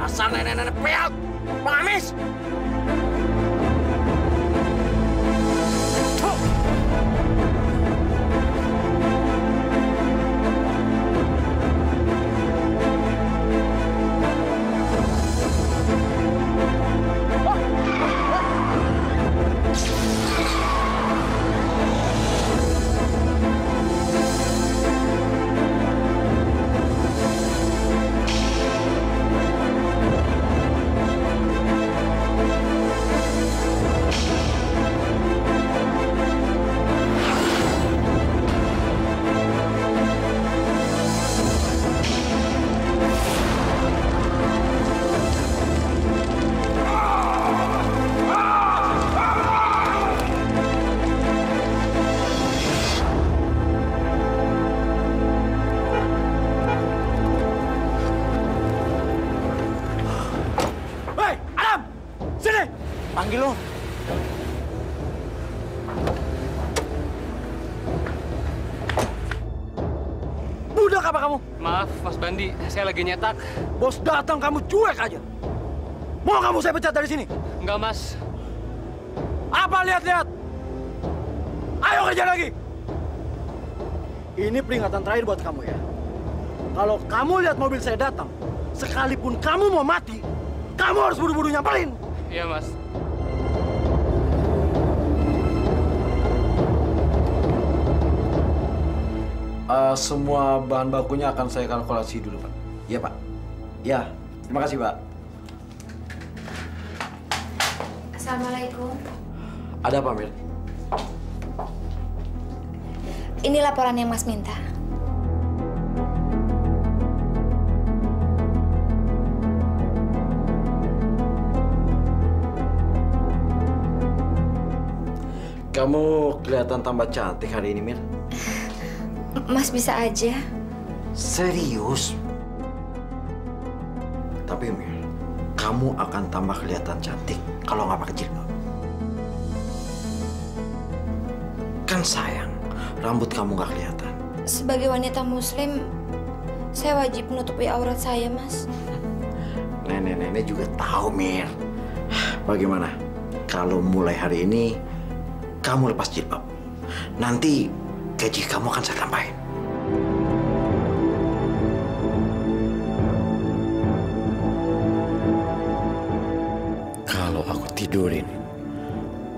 Dasar nenek-nenek peot, pengamis. Panggil lo. Budak apa kamu? Maaf, Mas Bandi, saya lagi nyetak. Bos datang kamu cuek aja. Mau kamu saya pecat dari sini? Enggak, Mas. Apa lihat-lihat? Ayo kerja lagi. Ini peringatan terakhir buat kamu ya. Kalau kamu lihat mobil saya datang, sekalipun kamu mau mati, kamu harus buru-buru nyamperin. Iya, Mas. Semua bahan bakunya akan saya kalkulasi dulu, Pak. Iya, Pak. Ya, terima kasih, Pak. Assalamualaikum. Ada apa, Mir? Ini laporan yang Mas minta. Kamu kelihatan tambah cantik hari ini, Mir. Mas bisa aja. Serius? Tapi, Mir, kamu akan tambah kelihatan cantik kalau nggak pakai jilbab. Kan sayang, rambut kamu nggak kelihatan. Sebagai wanita muslim, saya wajib menutupi aurat saya, Mas. Nenek-nenek juga tahu, Mir. Bagaimana kalau mulai hari ini kamu lepas jilbab? Nanti gaji kamu akan saya tambahin. Kalau aku tidurin,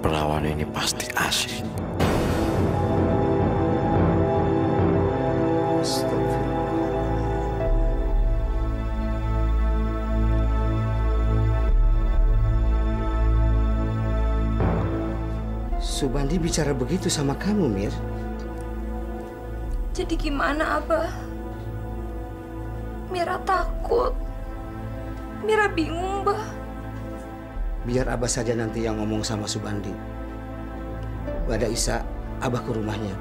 perawan ini pasti asyik. Subandi bicara begitu sama kamu, Mir. Jadi gimana, Abah? Mira takut. Mira bingung, Bah. Biar Abah saja nanti yang ngomong sama Subandi. Pada Isa, Abah ke rumahnya.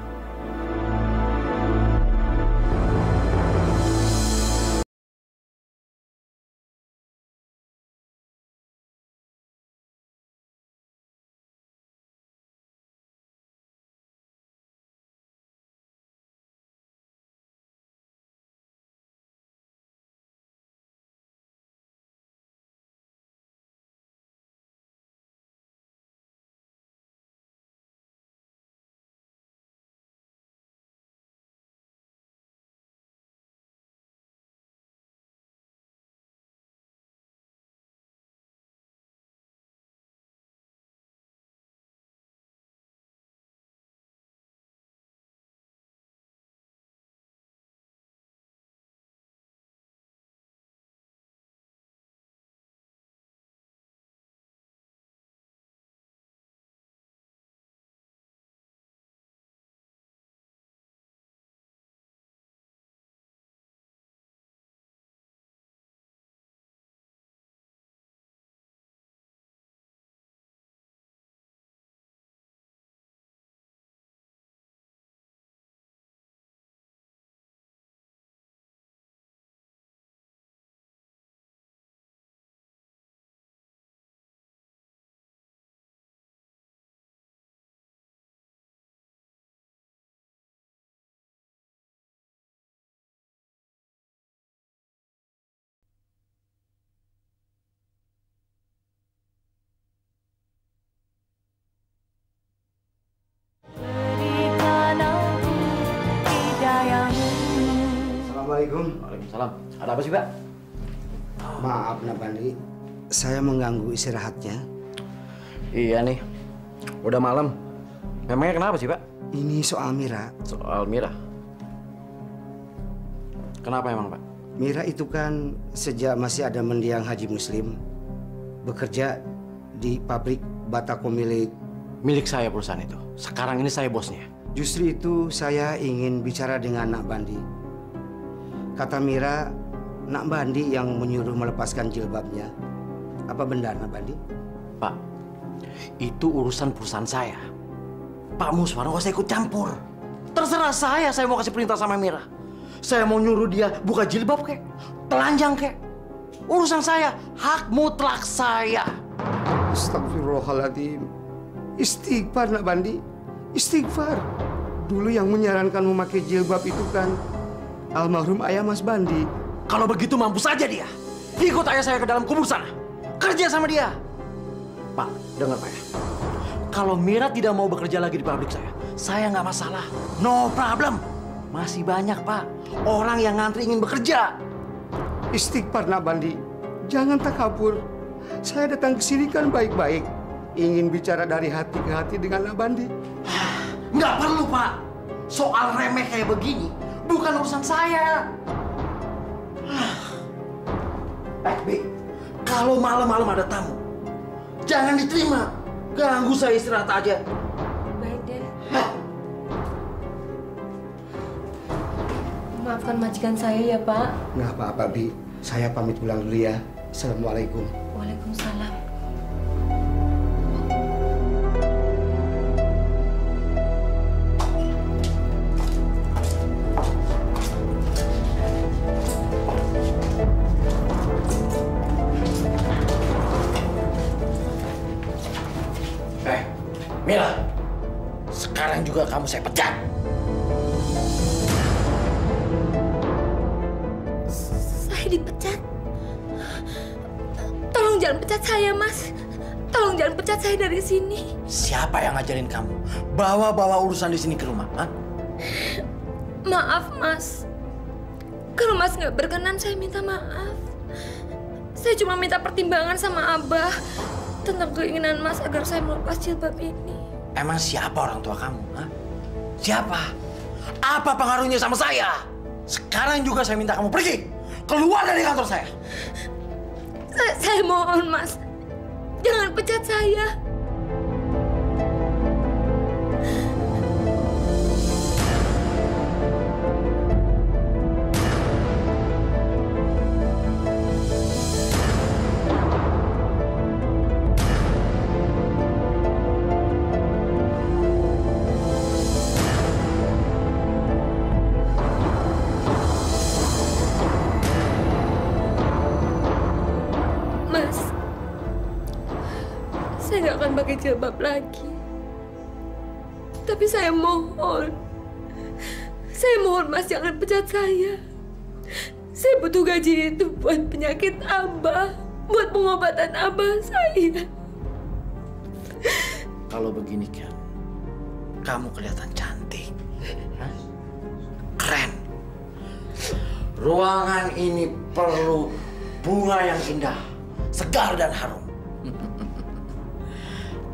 Salam. Ada apa sih, Pak? Maaf, Nak Bandi. Saya mengganggu istirahatnya. Iya nih. Udah malam. Memangnya kenapa sih, Pak? Ini soal Mira. Soal Mira. Kenapa emang, Pak? Mira itu kan sejak masih ada mendiang Haji Muslim bekerja di pabrik batako Milik saya perusahaan itu. Sekarang ini saya bosnya. Justru itu saya ingin bicara dengan Nak Bandi. Kata Mira, Nak Bandi yang menyuruh melepaskan jilbabnya. Apa benar, Nak Bandi? Pak, itu urusan perusahaan saya. Pak Muswarno nggak usah ikut campur. Terserah saya mau kasih perintah sama Mira. Saya mau nyuruh dia buka jilbab kek, telanjang kek. Urusan saya, hak mutlak saya. Astagfirullahaladzim. Istighfar, Nak Bandi. Istighfar. Dulu yang menyarankan memakai jilbab itu kan almarhum ayah Mas Bandi. Kalau begitu mampus saja dia. Ikut ayah saya ke dalam kubur sana. Kerja sama dia. Pak, dengar Pak ya. Kalau Mira tidak mau bekerja lagi di pabrik saya nggak masalah. No problem. Masih banyak, Pak. Orang yang ngantri ingin bekerja. Istighfar, Nak Bandi. Jangan takabur. Saya datang ke sini kan baik-baik. Ingin bicara dari hati ke hati dengan Nak Bandi. Nggak perlu, Pak. Soal remeh kayak begini bukan urusan saya. Bi, kalau malam-malam ada tamu, jangan diterima. Ganggu saya istirahat aja. Baik deh. Maafkan majikan saya ya, Pak. Nggak apa-apa, Bi. Saya pamit pulang dulu ya. Assalamualaikum. Waalaikumsalam. Mira, sekarang juga kamu saya pecat. Saya dipecat. Tolong jangan pecat saya, Mas. Tolong jangan pecat saya dari sini. Siapa yang ngajarin kamu bawa-bawa urusan di sini ke rumah? Hah? Maaf, Mas. Kalau Mas nggak berkenan, saya minta maaf. Saya cuma minta pertimbangan sama Abah tentang keinginan Mas agar saya melepas jilbab ini. Emang siapa orang tua kamu? Hah? Siapa? Apa pengaruhnya sama saya? Sekarang juga saya minta kamu pergi. Keluar dari kantor saya. Saya mohon, Mas. Jangan pecat saya. Saya nggak akan pakai jilbab lagi. Tapi saya mohon Mas jangan pecat saya. Saya butuh gaji itu buat penyakit Abah, buat pengobatan Abah saya. Kalau begini kan, kamu kelihatan cantik. Hah? Keren. Ruangan ini perlu bunga yang indah, segar dan harum.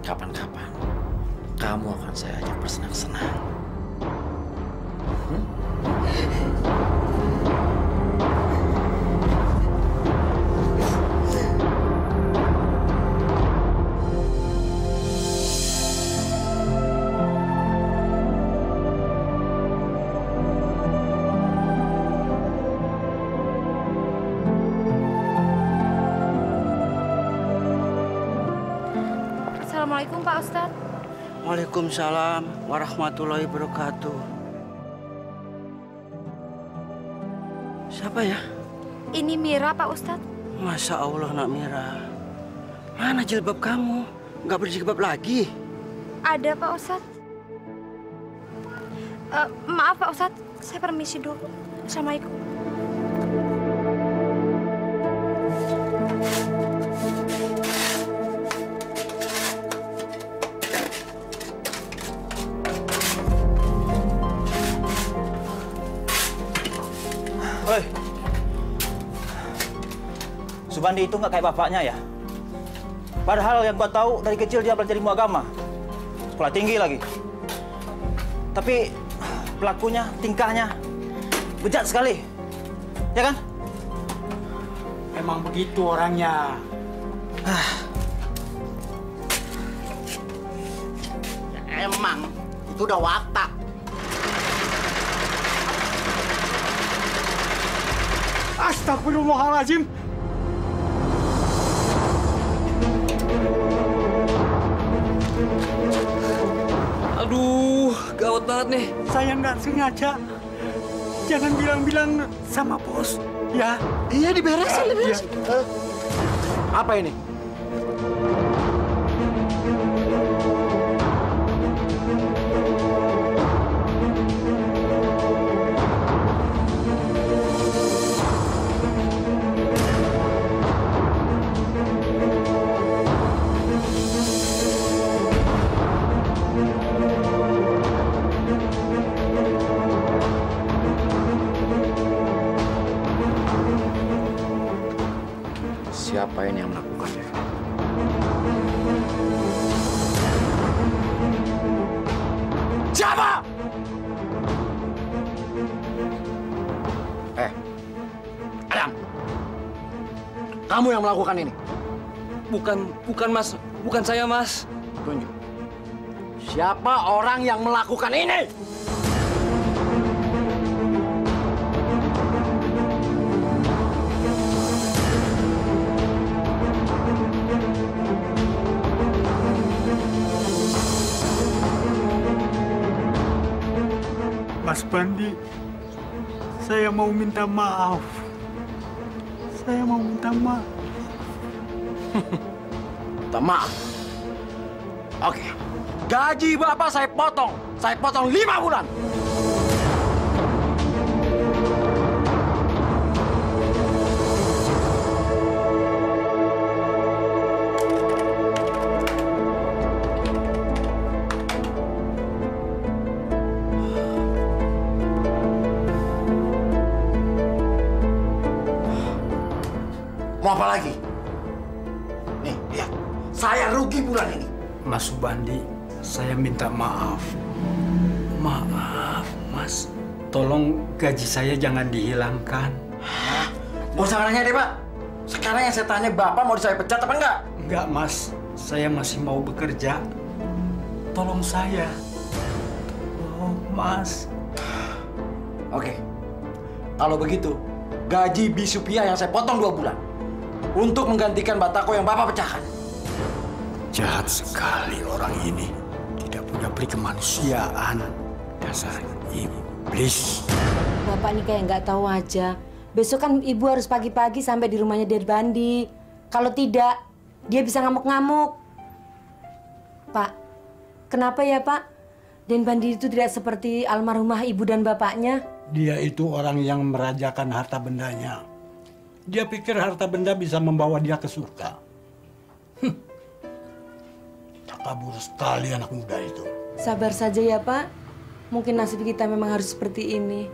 Kapan-kapan kamu akan saya ajak bersenang-senang. Assalamualaikum, Pak Ustadz. Waalaikumsalam warahmatullahi wabarakatuh. Siapa ya? Ini Mira, Pak Ustadz. Masya Allah, Nak Mira. Mana jilbab kamu? Nggak berjilbab lagi? Ada, Pak Ustadz. Maaf, Pak Ustadz. Saya permisi dulu. Assalamualaikum. Bandi itu nggak kayak bapaknya ya. Padahal yang gua tahu dari kecil dia belajar ilmu agama, sekolah tinggi lagi. Tapi pelakunya, tingkahnya bejat sekali, ya kan? Emang begitu orangnya. Emang itu udah watak. Astagfirullahaladzim. Aduh, gawat banget nih. Saya nggak sengaja. Jangan bilang-bilang sama bos, ya. Iya, diberesin, diberesin. Apa ini? Siapa ini yang melakukannya? Siapa? Adam. Kamu yang melakukan ini? Bukan Mas. Bukan saya, Mas. Tunjuk. Siapa orang yang melakukan ini? Mas Bandi, saya mau minta maaf. Saya mau minta maaf. Minta maaf. Oke. Gaji Bapak saya potong. Saya potong 5 bulan. Mau apa lagi? Nih, lihat. Saya rugi bulan ini. Mas Subandi, saya minta maaf. Maaf, Mas. Tolong gaji saya jangan dihilangkan. Hah? Gak usah nanya deh, Pak. Sekarang yang saya tanya, Bapak mau saya pecat apa enggak? Enggak, Mas. Saya masih mau bekerja. Tolong saya. Tolong, Mas. Oke. Kalau begitu, gaji Bisupia yang saya potong 2 bulan. Untuk menggantikan batako yang Bapak pecahkan. Jahat sekali orang ini. Tidak punya peri kemanusiaan. Dasar iblis. Bapak nih kayak nggak tahu aja. Besok kan ibu harus pagi-pagi sampai di rumahnya Den Bandi. Kalau tidak, dia bisa ngamuk-ngamuk. Pak, kenapa ya Pak? Den Bandi itu tidak seperti almarhumah ibu dan bapaknya. Dia itu orang yang merajakan harta bendanya. Dia pikir harta benda bisa membawa dia ke surga. Takabur sekali anak muda itu. Sabar saja ya Pak. Mungkin nasib kita memang harus seperti ini.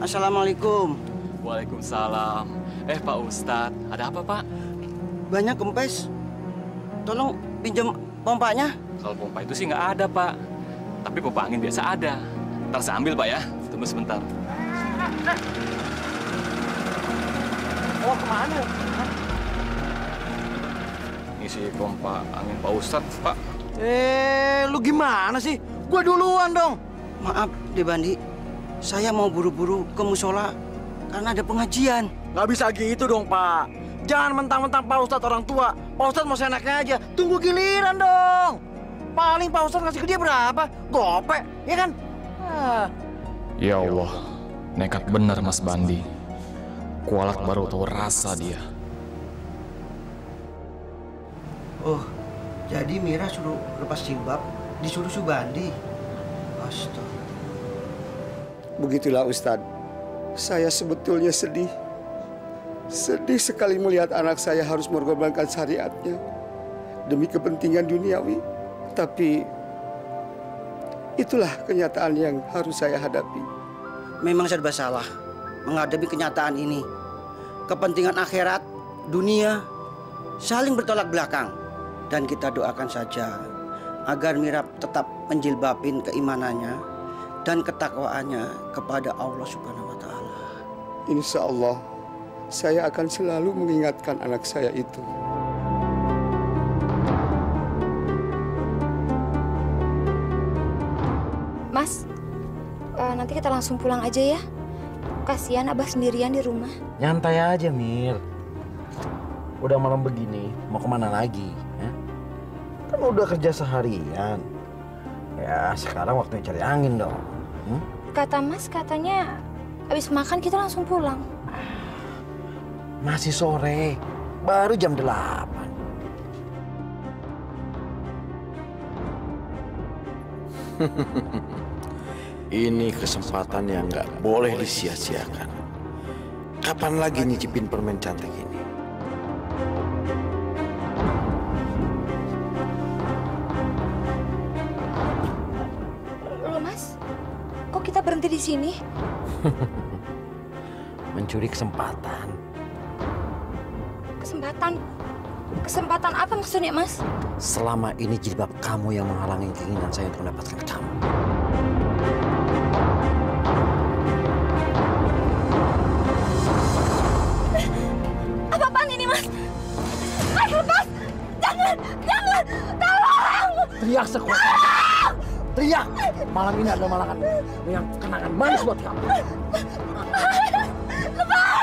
Assalamualaikum. Waalaikumsalam. Pak Ustadz, ada apa Pak? Banyak kempes. Tolong pinjam pompanya. Kalau pompa itu sih nggak ada Pak. Tapi pompa angin biasa ada. Ntar saya ambil Pak ya. Tunggu sebentar. Oh, kemana? Ngisi pompa angin Pak Ustadz, Pak. Lu gimana sih? Gua duluan dong. Maaf, Debandi. Saya mau buru-buru ke musola karena ada pengajian. Nggak bisa gitu dong, Pak. Jangan mentang-mentang Pak Ustadz orang tua. Pak Ustadz mau seenaknya aja. Tunggu giliran dong. Paling Pak Ustadz ngasih ke dia berapa? Gope, ya kan? Ya Allah, Nekat benar Mas Bandi. Kualat baru tahu rasa dia. Oh, jadi Mira suruh lepas jilbab, disuruh Subandi. Astaga. Begitulah Ustadz, saya sebetulnya sedih. Sedih sekali melihat anak saya harus mengorbankan syariatnya demi kepentingan duniawi. Tapi itulah kenyataan yang harus saya hadapi. Memang serba salah menghadapi kenyataan ini. Kepentingan akhirat, dunia saling bertolak belakang. Dan kita doakan saja agar Mira tetap menjilbabin keimanannya dan ketakwaannya kepada Allah Subhanahu wa Ta'ala. Insya Allah, saya akan selalu mengingatkan anak saya itu. Mas, nanti kita langsung pulang aja ya. Kasihan Abah sendirian di rumah. Nyantai aja, Mir. Udah malam begini, mau kemana lagi? Ya? Kan udah kerja seharian. Ya, sekarang waktunya cari angin dong. Kata Mas, katanya habis makan kita langsung pulang. Masih sore, baru jam 8. Ini kesempatan yang nggak boleh disia-siakan. Kapan lagi nyicipin permen cantik ini? Loh Mas, kok kita berhenti di sini? Mencuri kesempatan. Kesempatan? Kesempatan apa maksudnya, Mas? Selama ini jilbab kamu yang menghalangi keinginan saya untuk mendapatkan kamu. Apa-apaan ini, Mas? Mas, lepas! Jangan! Jangan! Tolong! Teriak sekuat. Teriak! Malam ini adalah malam yang kenangan manis buat kamu. Lepas!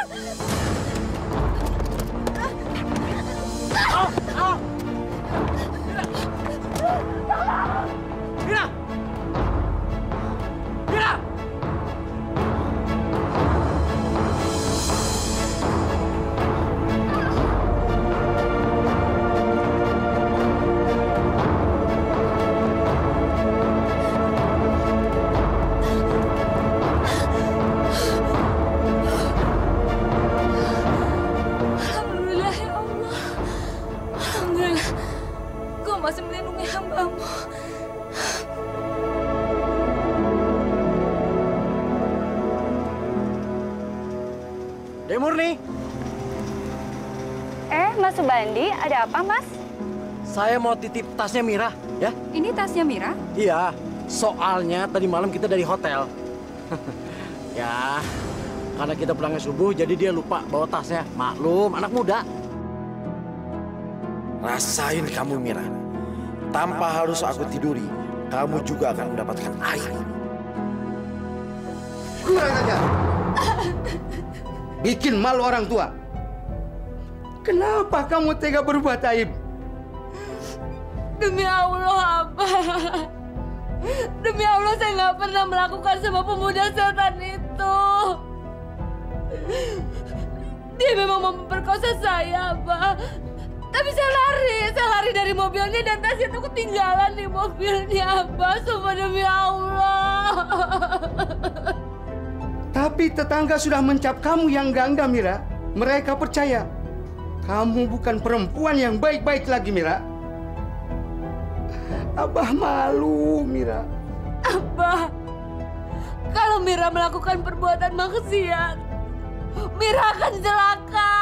Mira! Mira! Alhamdulillah ya Allah. Alhamdulillah. Kau masih melindungi hamba-Mu. Murni, Mas Subandi, ada apa, Mas? saya mau titip tasnya Mira, ya? Ini tasnya Mira? Iya, soalnya tadi malam kita dari hotel. Ya, karena kita pulangnya subuh, jadi dia lupa bawa tasnya. Maklum, anak muda. Rasain kamu, Mira. Tanpa harus aku tiduri, kamu juga akan mendapatkan air. Kurang ajar. Bikin malu orang tua. Kenapa kamu tega berbuat aib? Demi Allah, Abah. Demi Allah, saya nggak pernah melakukan sama pemuda setan itu. Dia memang memperkosa saya, Abah. Tapi saya lari dari mobilnya dan tas itu ketinggalan di mobilnya, Abah. Sumpah demi Allah. Tapi tetangga sudah mencap kamu yang gangga, Mira. Mereka percaya kamu bukan perempuan yang baik-baik lagi, Mira. Abah malu, Mira. Abah, kalau Mira melakukan perbuatan maksiat, Mira akan celaka.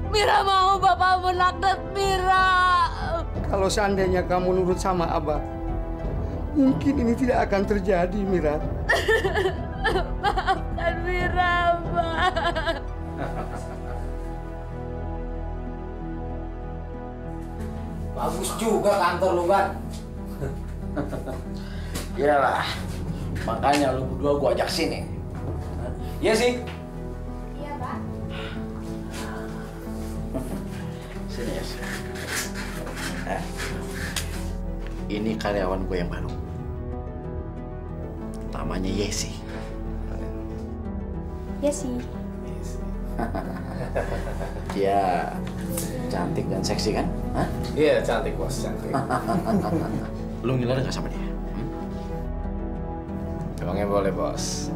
Mira mau Bapak melaknat Mira. Kalau seandainya kamu nurut sama Abah, mungkin ini tidak akan terjadi, Mira. Maafkan Mira, Abah. Bagus juga kantor lu, Ban. Iyalah, makanya lu berdua gua ajak sini. Iya sih? Iya, Pak. Sini ya. Ini karyawan gue yang baru. Namanya Yesi. Ya sih. Dia cantik dan seksi kan? Hah? Iya, cantik bos, cantik. Lu ngiler nggak sama dia? Emangnya boleh bos?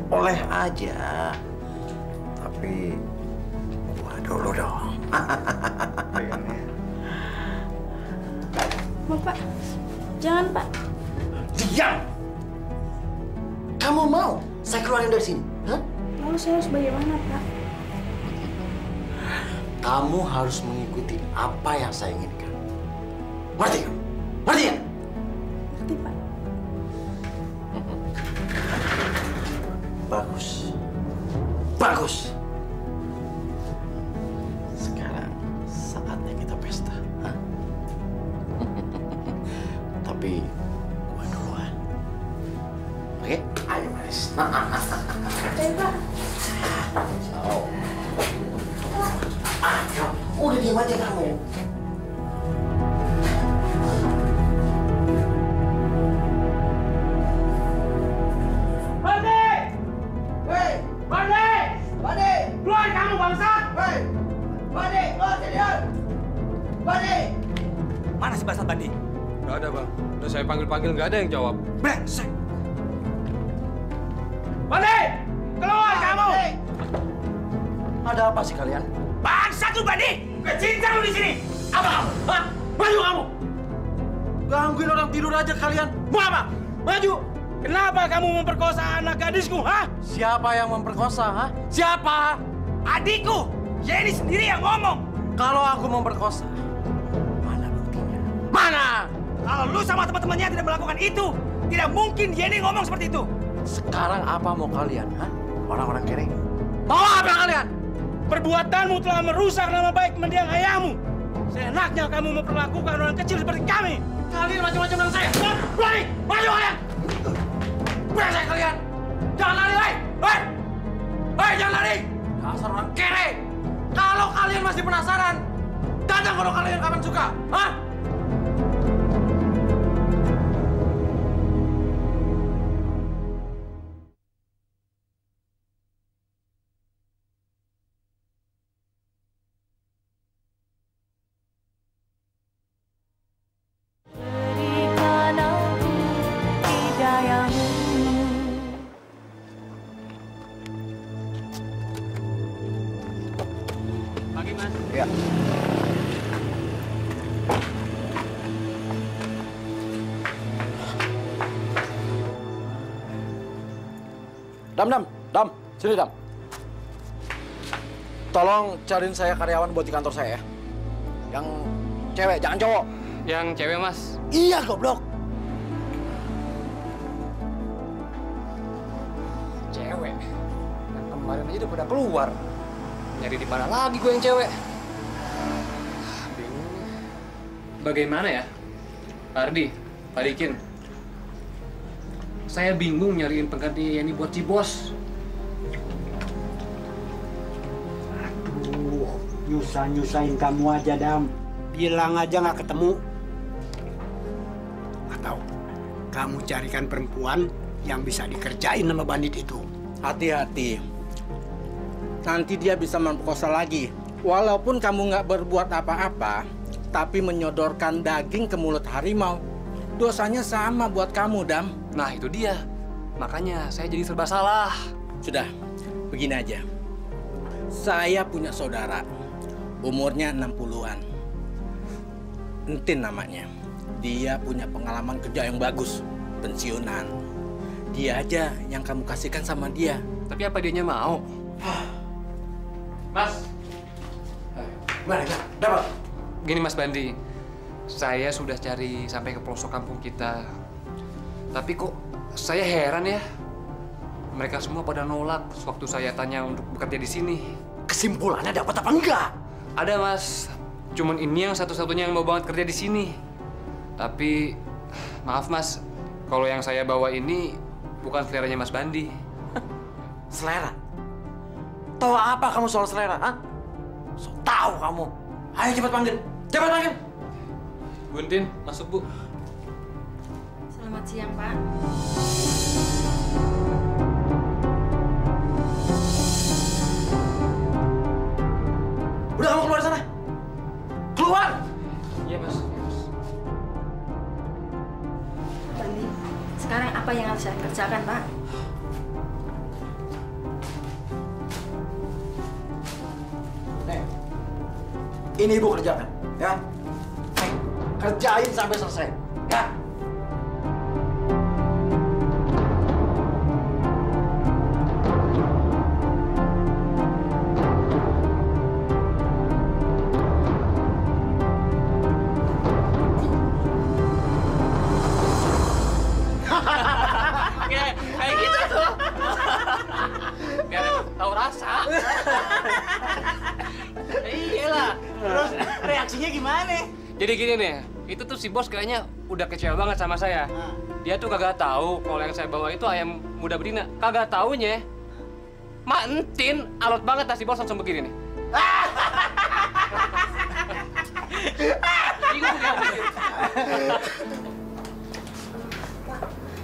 Boleh aja. Tapi gua dulu dong. Bapak, jangan Pak. Diam! Kamu mau saya keluarin dari sini? Hah? Lalu saya harus bagaimana Pak? Kamu harus mengikuti apa yang saya inginkan. Ngerti kamu? Ngerti ya? Ngerti Pak. Bagus. Bagus. Sekarang saatnya kita pesta. Hah? Tapi gua duluan. Oke? Ayo, Maris. Oke Pak. Oh. Ayo, udah diam aja kamu. Bandi! Hei! Bandi! Bandi! Keluar kamu bangsat! Hei! Bandi, keluar sini! Bandi! Mana si Basat Bandi? Gak ada bang. Udah saya panggil-panggil nggak ada yang jawab. Brengsek! Bandi! Keluar kamu! Ada apa sih kalian? Bangsat lu Bandi! Kecincang lu di sini! Apa kamu? Hah? Maju kamu! Gangguin orang tidur aja kalian. Mau apa? Maju! Kenapa kamu memperkosa anak gadisku, ha? Siapa yang memperkosa, ha? Siapa? Adikku! Yeni sendiri yang ngomong! Kalau aku memperkosa, mana buktinya? Mana? Kalau lu sama teman-temannya tidak melakukan itu, tidak mungkin Yeni ngomong seperti itu. Sekarang apa mau kalian, ha? Orang-orang kering. Mau apa kalian? Perbuatanmu telah merusak nama baik mendiang ayahmu. Seenaknya kamu memperlakukan orang kecil seperti kami. Kalian macam-macam dengan saya. Berani! Maju kalian! Brengsek kalian! Jangan lari, hei! Hei! Hei, jangan lari! Dasar orang kere! Kalau kalian masih penasaran, datang kalau kalian kapan suka, hah? Pagi, Mas. Ya. Dam, sini Dam. Tolong cariin saya karyawan buat di kantor saya ya. Yang cewek, jangan cowok. Yang cewek, Mas. Iya, goblok. Cewek? Yang kemarin aja udah pada keluar. Nyari di mana lagi gue yang cewek? Bingung. Bagaimana ya? Pak Ardi, Pak Dikin. Saya bingung nyariin pengganti Yeni buat si bos. Aduh, nyusahin kamu aja, Dam. Bilang aja nggak ketemu. Atau kamu carikan perempuan yang bisa dikerjain sama bandit itu. Hati-hati. Nanti dia bisa memperkosa lagi. Walaupun kamu nggak berbuat apa-apa, tapi menyodorkan daging ke mulut harimau, dosanya sama buat kamu, Dam. Nah, itu dia. Makanya saya jadi serba salah. Sudah, begini aja. Saya punya saudara, umurnya 60-an. Entin namanya. Dia punya pengalaman kerja yang bagus, pensiunan. Dia aja yang kamu kasihkan sama dia. Tapi apa dianya mau? Mas. Gimana? Dapat? Gini Mas Bandi, saya sudah cari sampai ke pelosok kampung kita. Tapi kok saya heran ya. Mereka semua pada nolak waktu saya tanya untuk bekerja di sini. Kesimpulannya dapat apa enggak? Ada Mas, cuman ini yang satu-satunya yang mau banget kerja di sini. Tapi maaf Mas, kalau yang saya bawa ini bukan seleranya Mas Bandi. Selera? Tahu apa kamu soal selera, ha? So tahu kamu. Ayo cepat panggil. Cepat panggil. Buntin, masuk Bu. Selamat siang, Pak. saya kerjakan, Pak. Nih, ini ibu kerjakan, ya. Nih, kerjain sampai selesai, ya. Kayak gitu tuh. Biar tahu rasa. Iyalah. Terus reaksinya gimana? Jadi gini nih, itu tuh si bos kayaknya udah kecewa banget sama saya. Dia tuh kagak tahu kalau yang saya bawa itu ayam muda betina. Kagak taunya, Mak Entin alot banget si bos langsung begini nih. Bingung ya.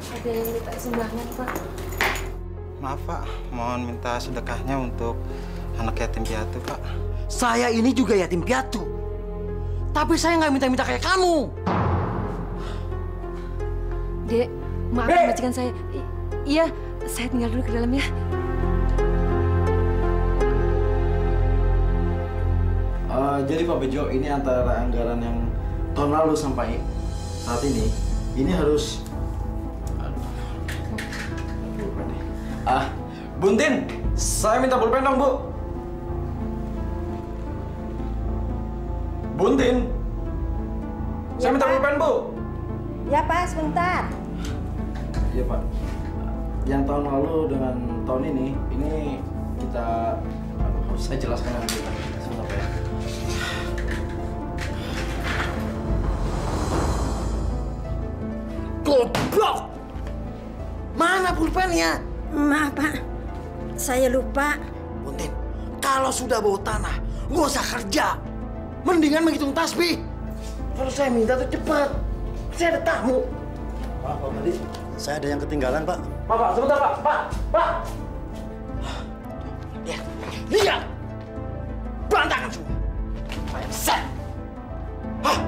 Ada yang minta sumbangan, Pak. Maaf, Pak. Mohon minta sedekahnya untuk anak yatim piatu, Pak. Saya ini juga yatim piatu. Tapi saya nggak minta-minta kayak kamu. Dek, maafin majikan saya. Iya, saya tinggal dulu ke dalam ya. Jadi Pak Bejo, ini antara anggaran yang tahun lalu sampai saat ini harus... Buntin, saya minta pulpen dong, Bu. Buntin, saya minta pulpen, Bu. Ya, Pak, sebentar. Iya, Pak. Yang tahun lalu dengan tahun ini kita harus saya jelaskan nanti. Sebentar, Pak. Goblok! Mana pulpennya? Maaf, Pak. Saya lupa. Buntin, kalau sudah bawa tanah, nggak usah kerja. Mendingan menghitung tasbih. Kalau saya minta tuh cepat. Saya ada tamu. Pak Bandi, saya ada yang ketinggalan, Pak. Pak, sebentar, Pak. Ya, lihat. Berantakan semua. Saya set. Hah?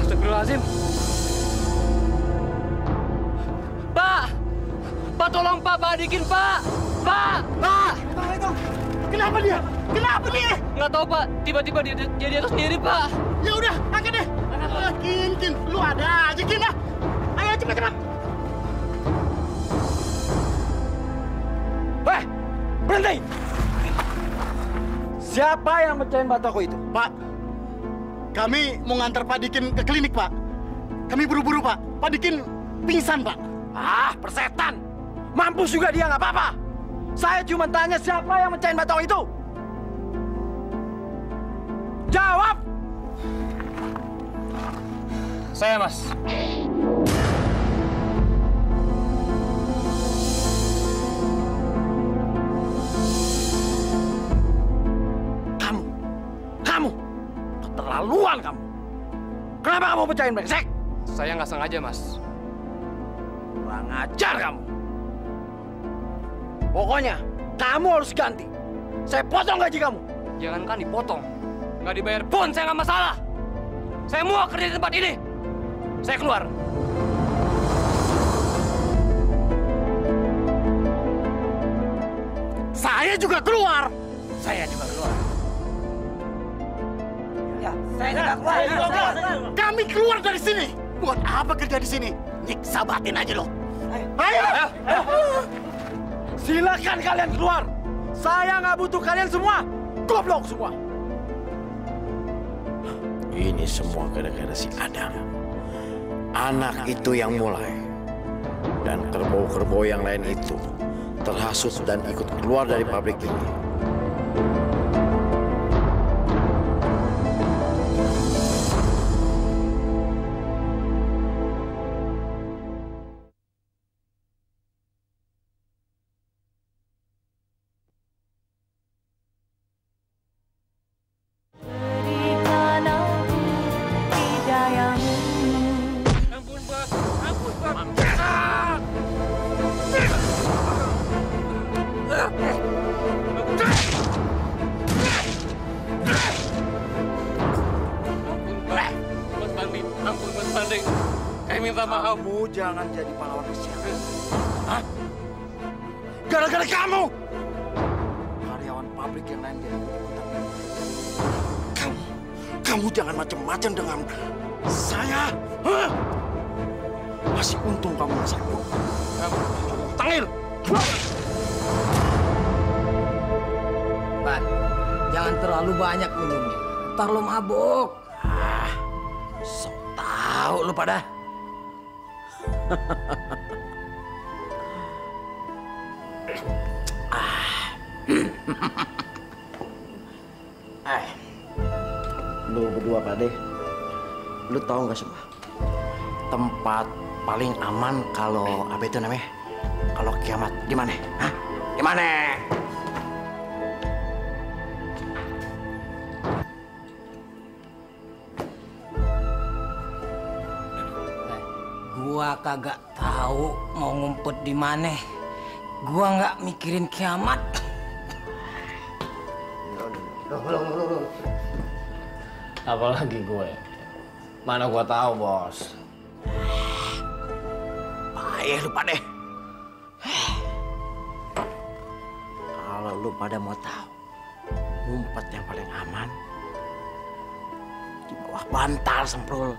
Astagfirullahaladzim. Pak, tolong Pak, balikin Pak. Pak. Kenapa dia? Nggak tahu Pak, tiba-tiba dia jatuh sendiri Pak. Ya udah, angkat deh. Kin, lu ada aja Kin ah. Ayo cepat. Berhenti! Siapa yang mecahin bataku itu? Pak, kami mau ngantar Pak Dikin ke klinik, Pak. Kami buru-buru, Pak. Pak Dikin pingsan, Pak. Persetan! Mampus juga dia, nggak apa-apa. Saya cuma tanya siapa yang mecahin bataku itu. Jawab! Saya, Mas. Kamu! Keterlaluan kamu! Kenapa kamu pecahin brengsek? Saya nggak sengaja, Mas. Kurang ajar kamu! Pokoknya, kamu harus ganti. Saya potong gaji kamu. Jangankan dipotong. Nggak dibayar pun, saya nggak masalah. Saya mau kerja di tempat ini. Saya keluar. Saya juga keluar. Ya, saya juga keluar. Kami keluar dari sini. Buat apa kerja di sini? Nyiksa batin aja loh. Ayo. Silakan kalian keluar. Saya nggak butuh kalian semua. Goblok semua. Ini semua gara-gara si Adam. Anak itu yang mulai. Dan kerbau-kerbau yang lain itu terhasut dan ikut keluar dari pabrik ini. Kamu jangan jadi pahlawan kesiangan. Hah? Gara-gara kamu! Karyawan pabrik yang lain jadi ikut-ikutan. Kamu jangan macam-macam dengan saya. Hah? Masih untung kamu masih hidup. Tangil! Ban, jangan terlalu banyak minumnya. Ntar lo mabuk. Sok tahu lu pada. Lu berdua Pade, lu tahu nggak semua tempat paling aman kalau apa itu namanya? Kalau kiamat di mana? Hah? Di mana? Gua kagak tahu mau ngumpet di mana. Gua nggak mikirin kiamat. Apalagi gue. Mana gue tahu, Bos. Payah lu Pade. Kalau lu pada mau tahu ngumpet yang paling aman di bawah bantal semprul.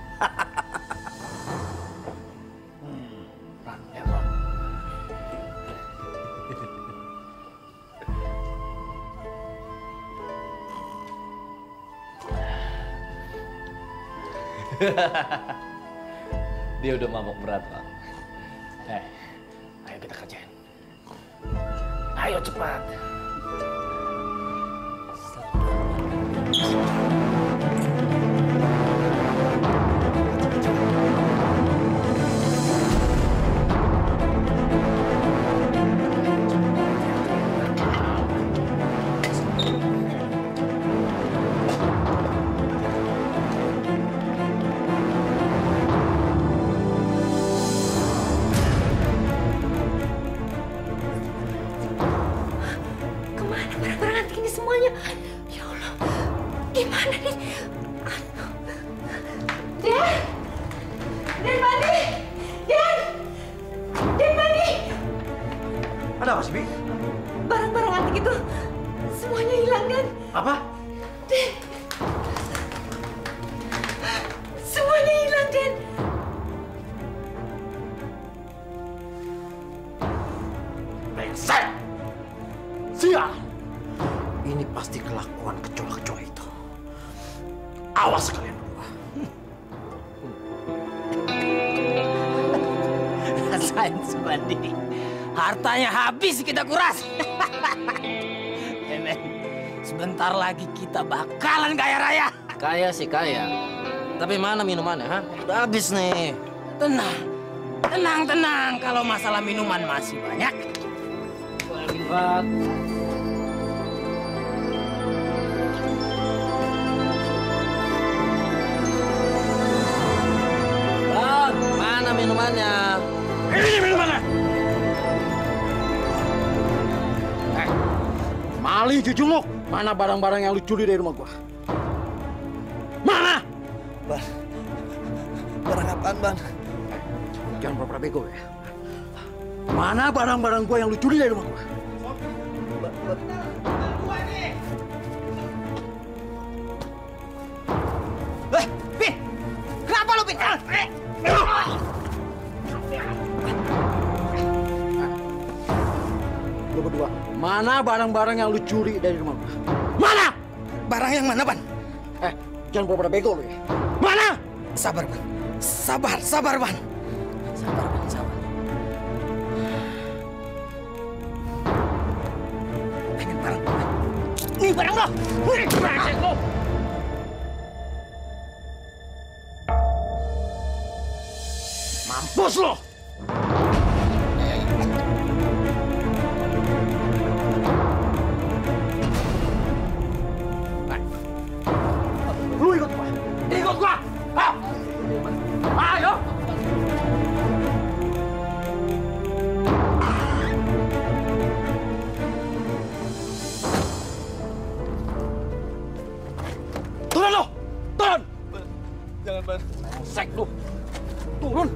Dia udah mabok berat, Pak. Ayo kita kerjain. Ayo cepat. Ada apa sih, Bi? Barang-barang antik itu semuanya hilang, Den. Apa? Den. Semuanya hilang, Den. Brengsek! Sial! Ini pasti kelakuan kecoa-kecoa itu. Awas kalian berdua. Rasain Subandi. Hartanya habis kita kuras. Sebentar lagi kita bakalan kaya raya. Kaya sih kaya. Tapi mana minumannya, ha? Udah habis nih. Tenang. Tenang. Kalau masalah minuman masih banyak. Lihat. Bang, mana minumannya? Ini minumannya. Malih Jujunguk, mana barang-barang yang lu curi dari rumah gua? Mana? Ban, barang apaan, Ban? Jangan pura-pura bego ya. Mana barang-barang gua yang lu curi dari rumah gua? Pin! Kenapa lu, Pin? Lu berdua, mana barang-barang yang lu curi dari rumah gua? Mana? Barang yang mana, Ban? Jangan pura-pura bego lu ya. Mana? Sabar, Ban. Sabar, Ban. Sabar. Ini barang. Ini barang lo. Ini brengsek lo. Mampus lo. Lu ikut gua. Ikut gua. Ayo. Turun lo. Turun. Jangan, Ban. Sek lu. Turun.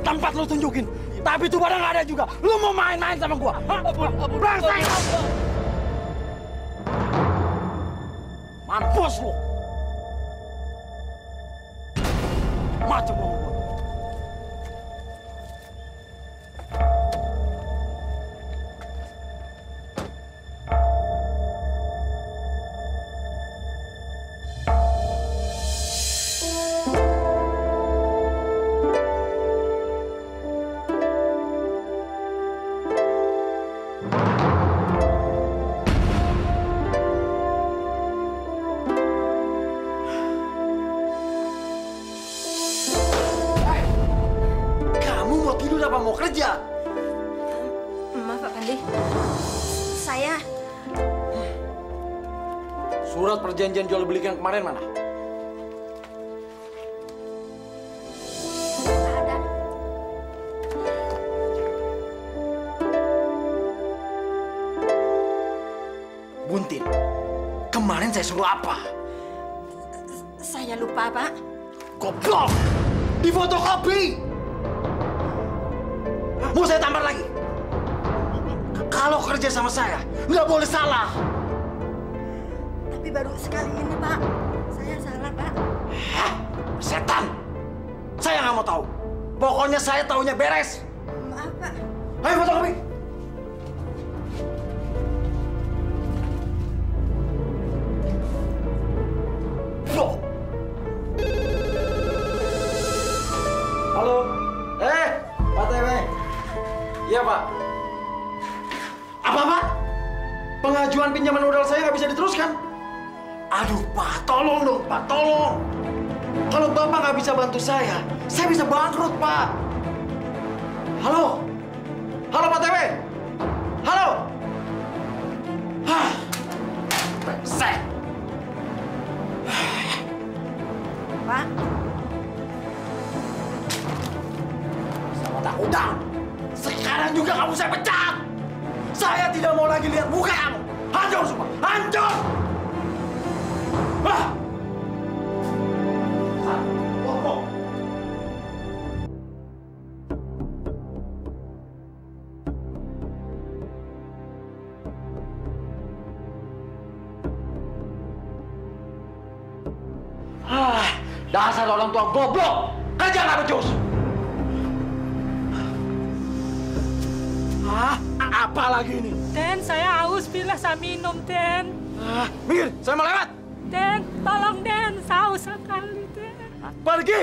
tempat lu tunjukin. Tapi itu barang nggak ada juga. Lu mau main-main sama gua? Brengsek! Mampus lu! Macam lu gua. Mau kerja? Maaf Pak Pandi, saya... Surat perjanjian jual beli yang kemarin mana? Ada. Buntin, kemarin saya suruh apa? Saya lupa Pak. Goblok! Di fotokopi! Mau saya tampar lagi? Kalau kerja sama saya, nggak boleh salah. Tapi baru sekali ini, Pak. Saya salah, Pak. Hah? Setan! Saya nggak mau tahu. Pokoknya saya taunya beres. Maaf, Pak. Ayo fotokopi. Loh. Halo. Pak TW. Iya, Pak. Apa, Pak? Pengajuan pinjaman modal saya nggak bisa diteruskan. Aduh, Pak, tolong dong, Pak, tolong. Kalau Bapak nggak bisa bantu saya bisa bangkrut, Pak. Halo? Halo, Pak TW? Halo? Hah? Brengsek. Pak. Sama tak udang. Sekarang juga kamu saya pecat. Saya tidak mau lagi lihat muka kamu. Hancur semua, hancur. Ah! Dasar orang tua goblok, kerja nggak becus. Hah? Apa lagi ini? Den, saya haus, bila saya minum, Den. Minggir, saya mau lewat. Den, tolong Den, saya haus sekali, Den. Pergi!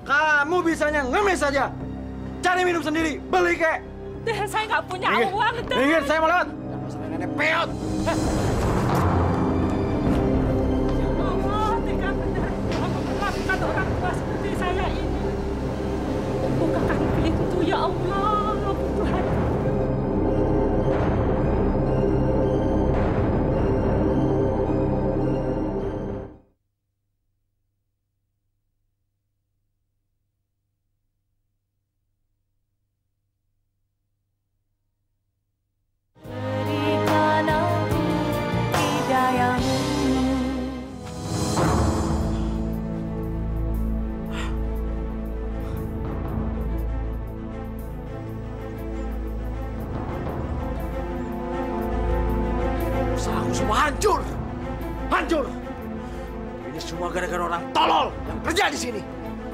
Kamu bisanya ngemis saja. Cari minum sendiri, beli kek. Den, saya nggak punya Minggir. uang, Den. Minggir, saya mau lewat. Jangan masalah nenek peot. Tega benar kamu melakukan orang tua seperti saya ini. Bukakan pintu, ya Allah, Tuhan. Usahaku semua hancur. Hancur. Ini semua gara-gara orang tolol yang kerja di sini.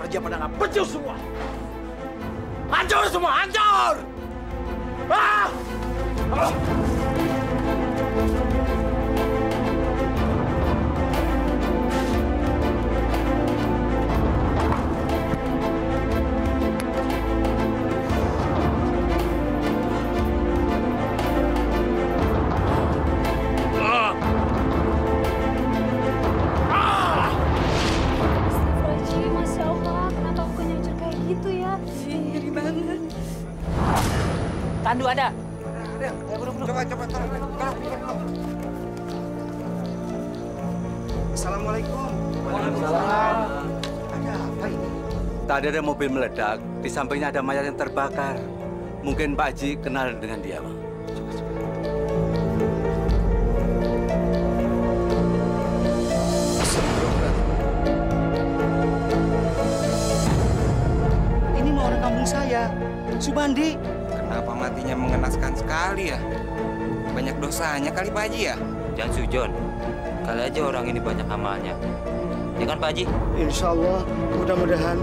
Kerja pada nggak becus semua. Hancur semua, hancur. Ah! Ah! Masya Allah, kenapa bukannya hancur kayak gitu ya? Ngeri banget. Tandu ada? Coba. Assalamualaikum. Waalaikumsalam. Ada apa ini? Tadi ada mobil meledak, di sampingnya ada mayat yang terbakar. Mungkin Pak Haji kenal dengan dia, Bang. Ini mau orang kampung teman saya, Subandi. Kenapa matinya mengenaskan sekali ya? Banyak dosanya kali Pak Haji ya? Jangan sujon. Kali aja orang ini banyak amalnya. Ya kan Pak Haji? Insya Allah, mudah-mudahan.